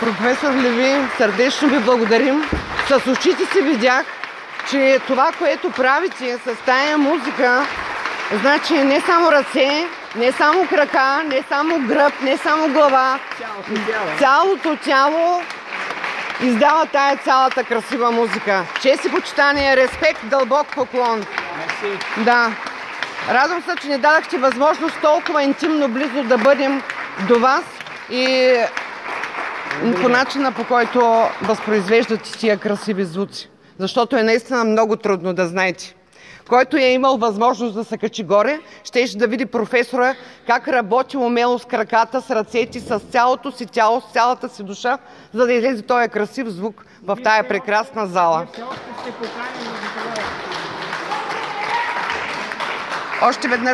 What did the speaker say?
Професор Леви, сърдечно ви благодарим. С очите си видях, че това, което правите с тая музика, значи не само ръце, не само крака, не само гръб, не само глава, цялото тяло издава тая цялата красива музика. Чест и почитание, респект, дълбок поклон. Да. Радвам се, че ни дадахте възможност толкова интимно близо да бъдем до вас и по начина, по който възпроизвеждате тия красиви звуци. Защото е наистина много трудно, да знаете. Който е имал възможност да се качи горе, щеше да види професора как работи умело с краката, с ръцете, с цялото си тяло, с цялата си душа, за да излезе този красив звук в тая прекрасна зала. Още веднъж